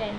10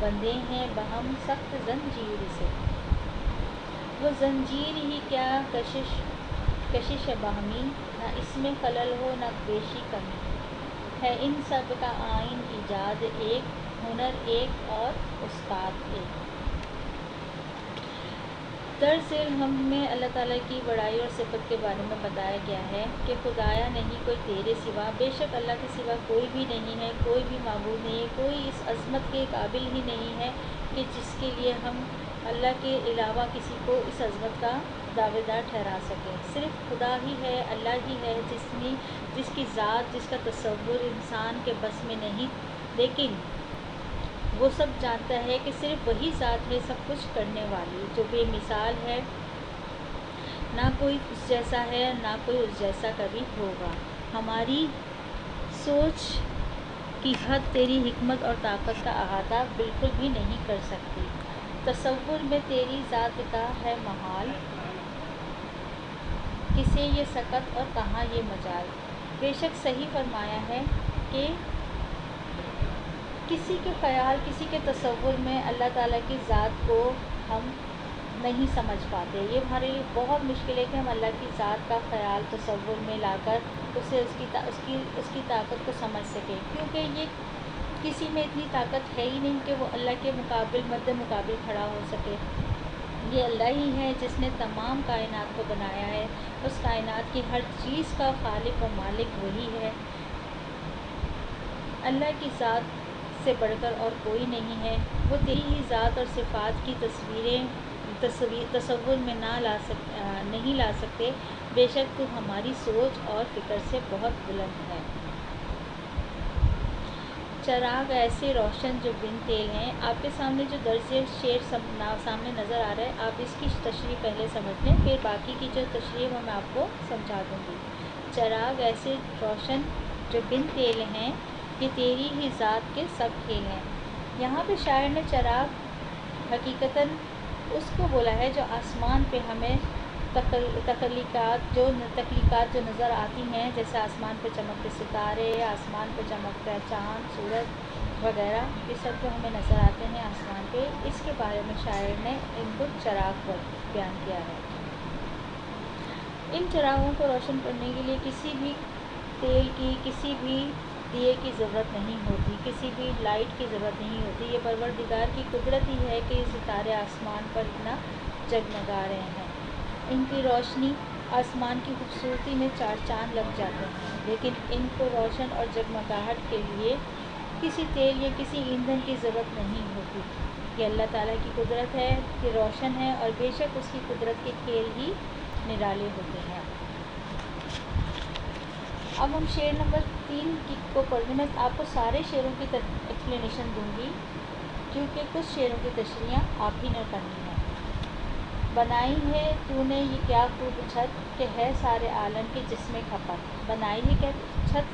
بندھے ہیں بہم سخت زنجیر سے، وہ زنجیر ہی کیا کشش باہمی، نہ اس میں خلل ہو نہ بیشی کمی، ہے ان سب کا آئین ایجاد ایک، ہنر ایک اور استاد ایک۔ درس ہم میں اللہ تعالیٰ کی بڑائی اور صفت کے بارے میں بتایا گیا ہے کہ خدایا نہیں کوئی تیرے سوا، بے شک اللہ کے سوا کوئی بھی نہیں ہے، کوئی بھی معبود نہیں ہے، کوئی اس عظمت کے قابل ہی نہیں ہے کہ جس کے لیے ہم اللہ کے علاوہ کسی کو اس عظمت کا دعوے دار ٹھہرا سکیں۔ صرف خدا ہی ہے، اللہ ہی ہے جس کی ذات، جس کا تصور انسان کے بس میں نہیں، لیکن وہ سب جانتا ہے کہ صرف وہی ذات ہے سب کچھ کرنے والی، جو بے مثال ہے، نہ کوئی اس جیسا ہے نہ کوئی اس جیسا کبھی ہوگا۔ ہماری سوچ کی حد تیری حکمت اور طاقت کا احاطہ بالکل بھی نہیں کر سکتی، تصور میں تیری ذات کا ہے محال، کسے یہ سکت اور کہاں یہ مجال۔ بے شک صحیح فرمایا ہے کہ کسی کے خیال، کسی کے تصور میں اللہ تعالیٰ کی ذات کو ہم نہیں سمجھ پاتے۔ یہ ہمارے لیے بہت مشکل ہے کہ ہم اللہ کی ذات کا خیال تصور میں لا کر اسے اس کی طاقت کو سمجھ سکیں، کیونکہ یہ کسی میں اتنی طاقت ہے ہی نہیں کہ وہ اللہ کے مد مقابل کھڑا ہو سکے۔ یہ اللہ ہی ہے جس نے تمام کائنات کو بنایا ہے، اس کائنات کی ہر چیز کا خالق و مالک وہی ہے۔ اللہ کی ذات سے بڑھ کر اور کوئی نہیں ہے، وہ تیری ہی ذات اور صفات کی تصور میں نہیں لا سکتے، بے شک تو ہماری سوچ اور فکر سے بہت بلند ہے۔ چراغ ایسے روشن جو بن تیل ہیں، آپ کے سامنے جو درج شعر سامنے نظر آ رہا ہے، آپ اس کی تشریح پہلے سمجھ لیں، پھر باقی کی جو تشریح وہ میں آپ کو سمجھا دوں گی۔ چراغ ایسے روشن جو بن تیل ہیں، یہ تیری ہی ذات کے سب کھیل ہیں۔ یہاں پہ شاعر نے چراغ حقیقتاً اس کو بولا ہے جو آسمان پہ ہمیں تخلیقات جو نظر آتی ہیں، جیسے آسمان پہ چمکتے ستارے، آسمان پہ چمکتا چاند، سورج وغیرہ، یہ سب جو ہمیں نظر آتے ہیں آسمان پہ، اس کے بارے میں شاعر نے ان کو چراغ بیان کیا ہے۔ ان چراغوں کو روشن کرنے کے لیے کسی بھی تیل کی، کسی بھی دیے کی ضرورت نہیں ہوتی، کسی بھی لائٹ کی ضرورت نہیں ہوتی۔ یہ پروردگار کی قدرت ہی ہے کہ یہ ستارے آسمان پر اتنا جگمگا رہے ہیں۔ ان کی روشنی آسمان کی خوبصورتی میں چار چاند لگ جاتے ہیں، لیکن ان کو روشن اور جگمگاہٹ کے لیے کسی تیل یا کسی ایندھن کی ضرورت نہیں ہوتی۔ یہ اللہ تعالیٰ کی قدرت ہے کہ روشن ہے، اور بے شک اس کی قدرت کے کھیل ہی نرالے ہوتے ہیں۔ اب ہم شعر نمبر 3 کو پڑھنے میں آپ کو سارے شعروں کی ایکسپلینیشن دوں گی، کیونکہ کچھ شعروں کی تشریح آپ ہی نے کرنی ہے۔ بنائی ہے تو نے یہ کیا خوب چھت، کہ ہے سارے عالم کی جس میں کھپت۔ بنائی ہے کیا چھت،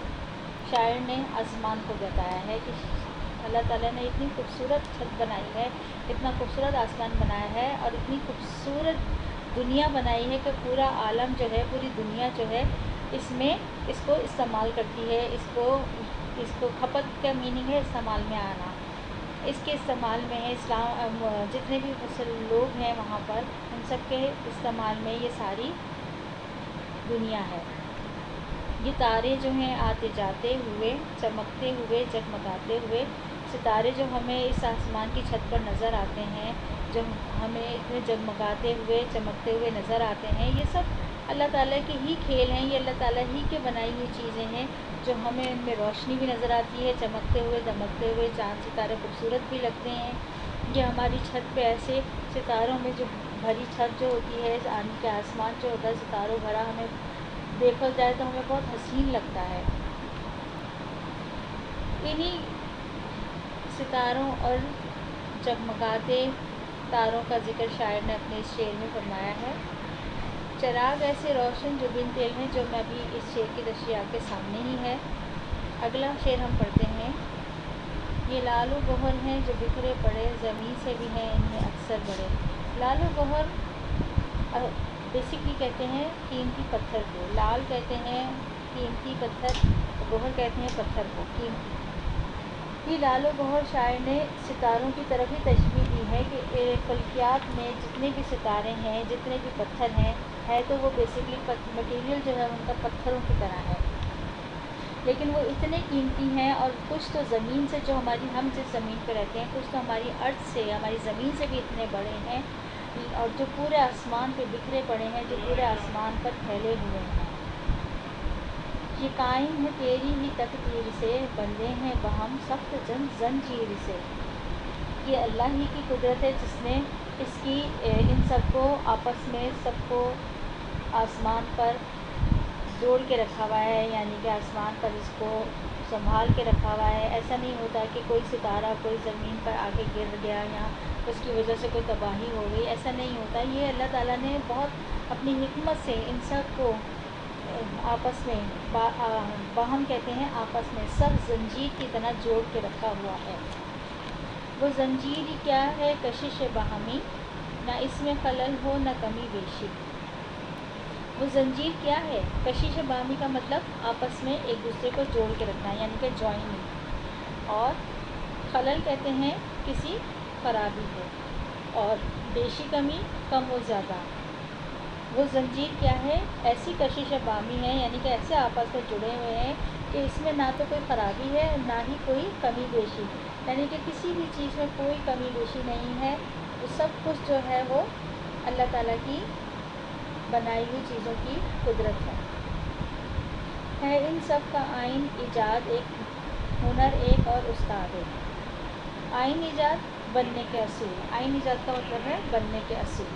شاعر نے آسمان کو بتایا ہے کہ اللہ تعالیٰ نے اتنی خوبصورت چھت بنائی ہے، اتنا خوبصورت آسمان بنایا ہے، اور اتنی خوبصورت دنیا بنائی ہے کہ پورا عالم جو ہے، پوری دنیا جو ہے اس کو استعمال کرتی ہے۔ اس کو کھپت کا میننگ ہے استعمال میں آنا، اس کے استعمال میں ہے۔ جتنے بھی لوگ ہیں وہاں پر، ان سب کے استعمال میں یہ ساری دنیا ہے۔ یہ تارے جو ہیں آتے جاتے ہوئے، چمکتے ہوئے، جگمگاتے ہوئے، ستارے جو ہمیں اس آسمان کی چھت پر نظر آتے ہیں، جو ہمیں اتنے جگمگاتے ہوئے، چمکتے ہوئے نظر آتے ہیں، یہ سب اللہ تعالیٰ کے ہی کھیل ہیں، یہ اللہ تعالیٰ ہی کے بنائی ہوئی چیزیں ہیں، جو ہمیں ان میں روشنی بھی نظر آتی ہے، چمکتے ہوئے، دمکتے ہوئے، چاند ستارے خوبصورت بھی لگتے ہیں۔ یہ ہماری چھت پہ ایسے ستاروں میں جو بھری چھت جو ہوتی ہے، کہ آسمان جو ہوتا ہے ستاروں بھرا، ہمیں دیکھا جائے تو ہمیں بہت حسین لگتا ہے۔ انہی ستاروں اور جگمگاتے تاروں کا ذکر شاعر نے اپنے اس شعر میں فرمایا ہے۔ چراغ ایسے روشن جو بن تیل ہیں، جو میں ابھی اس شعر کی تشریح آپ کے سامنے ہی ہے۔ اگلا شعر ہم پڑھتے ہیں۔ یہ لال و گوہر ہیں جو بکھرے پڑے، زمین سے بھی ہیں ان میں اکثر بڑے۔ لال و گوہر بیسکلی کہتے ہیں قیمتی پتھر کو، لال کہتے ہیں قیمتی پتھر، گوہر کہتے ہیں پتھر کو، قیمتی۔ یہ لال و بہر شاعر نے ستاروں کی طرف ہی تشبیہ دی ہے کہ فلکیات میں جتنے بھی ستارے ہیں، جتنے بھی پتھر ہیں، ہے تو وہ بیسکلی مٹیریل جو ہے ان کا پتھروں کی طرح ہے، لیکن وہ اتنے قیمتی ہیں، اور کچھ تو زمین سے، جو ہم جس زمین پہ رہتے ہیں، کچھ تو ہماری ارض سے، ہماری زمین سے بھی اتنے بڑے ہیں، اور جو پورے آسمان پہ بکھرے پڑے ہیں، جو پورے آسمان پر پھیلے ہوئے ہیں۔ یہ قائم ہے تیری ہی تقدیر سے، بندے ہیں بہم سخت زنجیر سے۔ یہ اللہ ہی کی قدرت ہے جس نے ان سب کو آپس میں، سب کو آسمان پر جوڑ کے رکھا ہوا ہے، یعنی کہ آسمان پر اس کو سنبھال کے رکھا ہوا ہے۔ ایسا نہیں ہوتا کہ کوئی ستارہ کوئی زمین پر آ کے گر گیا یا اس کی وجہ سے کوئی تباہی ہو گئی، ایسا نہیں ہوتا۔ یہ اللہ تعالیٰ نے بہت اپنی حکمت سے ان سب کو آپس میں باہم کہتے ہیں، آپس میں سب زنجیر کی طرح جوڑ کے رکھا ہوا ہے۔ وہ زنجیر ہی کیا ہے کشش باہمی، نہ اس میں خلل ہو نہ کمی بیشی۔ وہ زنجیر کیا ہے؟ کشش باہمی کا مطلب آپس میں ایک دوسرے کو جوڑ کے رکھنا، یعنی کہ جوائننگ، اور خلل کہتے ہیں کسی خرابی ہے، اور بیشی کمی، کم و زیادہ۔ وہ زنجیر کیا ہے؟ ایسی کشش باہمی ہے، یعنی کہ ایسے آپس میں جڑے ہوئے ہیں کہ اس میں نہ تو کوئی خرابی ہے نہ ہی کوئی کمی بیشی، یعنی کہ کسی بھی چیز میں کوئی کمی بیشی نہیں ہے، وہ سب کچھ جو ہے وہ اللہ تعالیٰ کی بنائی ہوئی چیزوں کی قدرت ہے ان سب کا آئین ایجاد ایک، ہنر ایک اور استاد ایک۔ آئین ایجاد، بننے کے اصول۔ آئین ایجاد کا مطلب ہے بننے کے اصول۔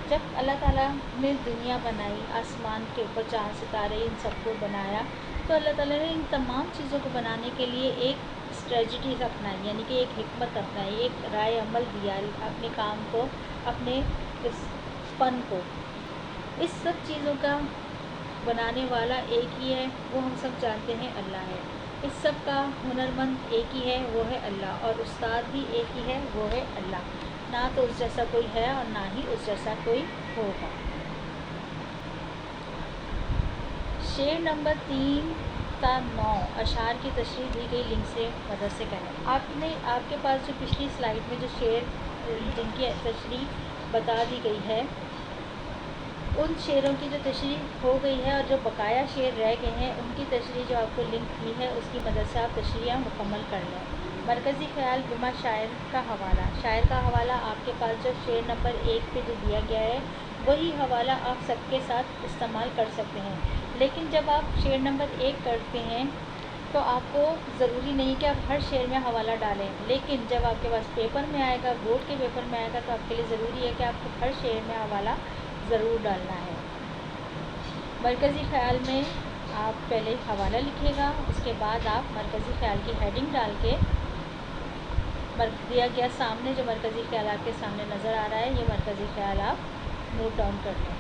جب اللہ تعالیٰ نے دنیا بنائی، آسمان کے اوپر چاند ستارے ان سب کو بنایا، تو اللہ تعالیٰ نے ان تمام چیزوں کو بنانے کے لیے ایک اسٹریٹجیز اپنائی، یعنی کہ ایک حکمت اپنائی، ایک رائے عمل دیا اپنے کام کو، اپنے اس فن کو۔ اس سب چیزوں کا بنانے والا ایک ہی ہے، وہ ہم سب جانتے ہیں اللہ ہے۔ اس سب کا ہنرمند ایک ہی ہے، وہ ہے اللہ، اور استاد بھی ایک ہی ہے، وہ ہے اللہ۔ نہ تو اس جیسا کوئی ہے اور نہ ہی اس جیسا کوئی ہوگا۔ شعر نمبر 3 تا 9 اشعار کی تشریح دی گئی لنک سے مدد سے کریں۔ آپ کے پاس جو پچھلی سلائیڈ میں جو شعر جن کی تشریح بتا دی گئی ہے، ان شعروں کی جو تشریح ہو گئی ہے، اور جو بقایا شعر رہ گئے ہیں ان کی تشریح جو آپ کو لنک دی ہے اس کی مدد سے آپ تشریح مکمل کر لیں۔ مرکزی خیال بما شاعر کا حوالہ۔ شاعر کا حوالہ آپ کے پاس جو شعر نمبر 1 پہ جو دیا گیا ہے، وہی حوالہ آپ سب کے ساتھ استعمال کر سکتے ہیں، لیکن جب آپ شعر نمبر 1 کرتے ہیں تو آپ کو ضروری نہیں کہ آپ ہر شعر میں حوالہ ڈالیں، لیکن جب آپ کے پاس پیپر میں آئے گا، بورڈ کے پیپر میں آئے گا، تو آپ کے لیے ضروری ہے کہ آپ کو ہر شعر میں حوالہ ضرور ڈالنا ہے۔ مرکزی خیال میں آپ پہلے حوالہ لکھے گا، اس کے بعد آپ مرکزی خیال کی ہیڈنگ ڈال کے دیا گیا سامنے جو مرکزی خیال آپ کے سامنے نظر آ رہا ہے، یہ مرکزی خیال آپ نوٹ ڈاؤن کر لیں۔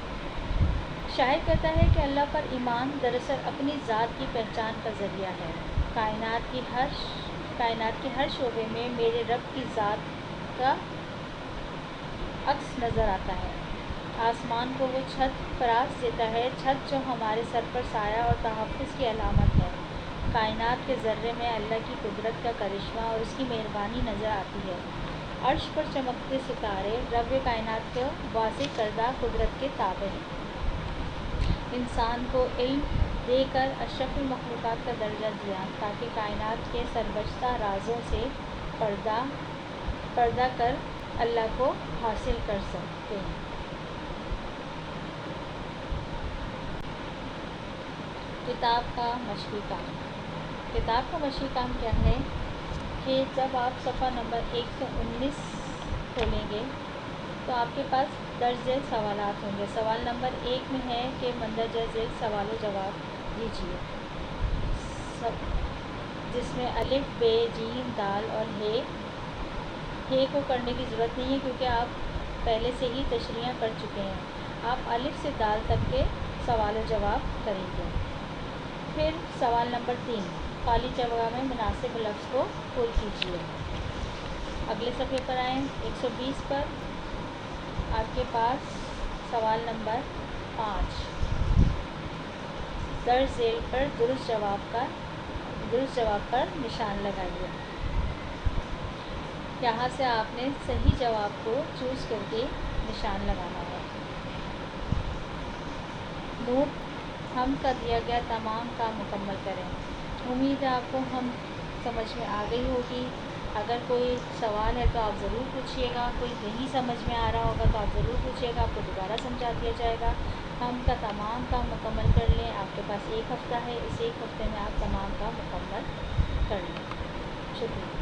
شاعر کہتا ہے کہ اللہ پر ایمان دراصل اپنی ذات کی پہچان کا ذریعہ ہے۔ کائنات کے ہر شعبے میں میرے رب کی ذات کا عکس نظر آتا ہے۔ آسمان کو وہ چھت فراز دیتا ہے، چھت جو ہمارے سر پر سایہ اور تحفظ کی علامت ہے۔ کائنات کے ذرے میں اللہ کی قدرت کا کرشمہ اور اس کی مہربانی نظر آتی ہے۔ عرش پر چمکتے ستارے رب کائنات کو واضح کردہ قدرت کے تابع ہیں۔ انسان کو علم دے کر اشرف المخلوقات کا درجہ دیا تاکہ کائنات کے سرگزشتہ رازوں سے پردہ کر اللہ کو حاصل کر سکتے ہیں۔ کتاب کا مشقی کام۔ کتاب کا مشقی کام کیا ہے کہ جب آپ صفحہ نمبر 119 کھولیں گے تو آپ کے پاس درج ذیل سوالات ہوں گے۔ سوال نمبر 1 میں ہے کہ مندرجہ ذیل سوال و جواب دیجیے، جس میں الف، ب، ج، دال اور ہے کو کرنے کی ضرورت نہیں ہے کیونکہ آپ پہلے سے ہی تشریح کر چکے ہیں۔ آپ الف سے دال تک کے سوال و جواب کریں گے۔ پھر سوال نمبر 3، خالی جگہ میں مناسب لفظ کو پر کیجیے۔ اگلے صفحے پر آئیں، 120 پر آپ کے پاس سوال نمبر 5 درج ذیل پر درست جواب کا درست جواب پر نشان لگائیے۔ یہاں سے آپ نے صحیح جواب کو چوز کر کے نشان لگانا ہے۔ نوٹ: ہم کا دیا گیا تمام کام مکمل کریں۔ امید ہے آپ کو ہم سمجھ میں آ گئی ہوگی۔ اگر کوئی سوال ہے تو آپ ضرور پوچھیے گا، کوئی نہیں سمجھ میں آ رہا ہوگا تو آپ ضرور پوچھیے گا، آپ کو دوبارہ سمجھا دیا جائے گا۔ ہم کا تمام کام مکمل کر لیں۔ آپ کے پاس ایک ہفتہ ہے، اس ایک ہفتے میں آپ تمام کام مکمل کر لیں۔ شکریہ۔